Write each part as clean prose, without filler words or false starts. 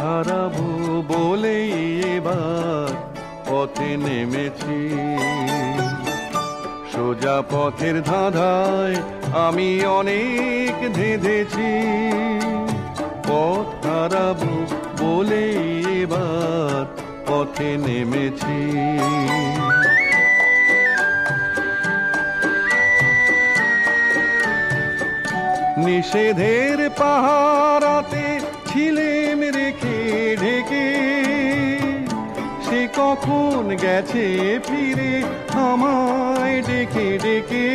হারাবো বলেই এবার পথে নেমেছি। সোজা পথের ধাঁধায় আমি অনেক ধেঁধেছি, পথ হারাবো বলেই এবার পথে নেমেছি। নিষেধের পাহারাতে ছিলেম রেখে ঢেকে, সে কখন গেছে ফিরে আমায় ডেকে ডেকে।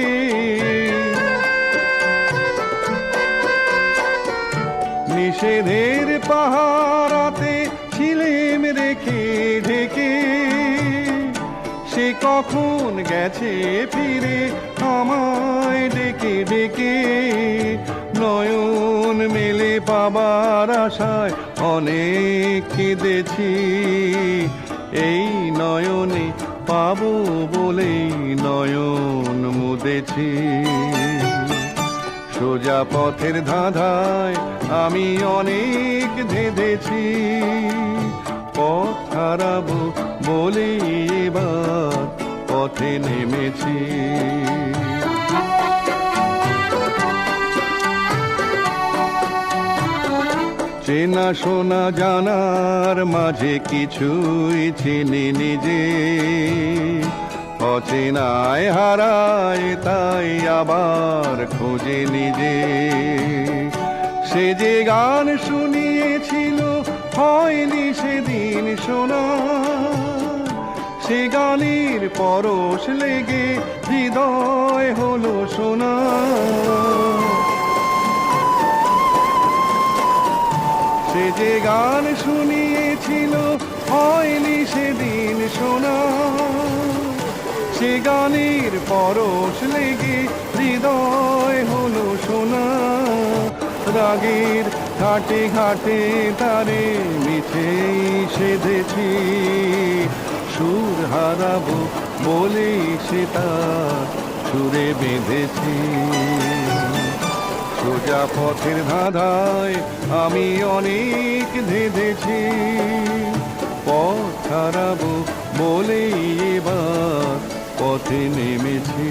নিষেধের পাহারাতে ছিলেম রেখে ঢেকে, সে কখন গেছে ফিরে আমায় ডেকে ডেকে। নয়ন মেলে পাবার আশায় অনেক কেঁদেছি, এই নয়নে পাবো বলেই নয়ন মুদেছি। সোজা পথের ধাঁধায় আমি অনেক ধেঁধেছি, পথ হারাবো বলেই এবার পথে নেমেছি। চেনা শোনা জানার মাঝে কিছুই চিনি নিজে, অচেনায় হারায় তাই আবার খোঁজে নিজে। সে যে গান শুনিয়েছিল হয়নি সেদিন শোনা, সে গানের পরশ লেগে হৃদয় হলো শোনা। সে যে গান শুনিয়েছিল হয়নি সেদিন শোনা, সে গানের পরশ লেগে হৃদয় হলো শোনা। রাগের ঘাটে ঘাটে তারে মিছেই সেধেছি, সুর হারাবো বলেই সে তার সুরে বেঁধেছি। সোজা পথের ধাঁধায় আমি অনেক ধেঁধেছি, পথ হারাবো বলেই এবার পথে নেমেছি।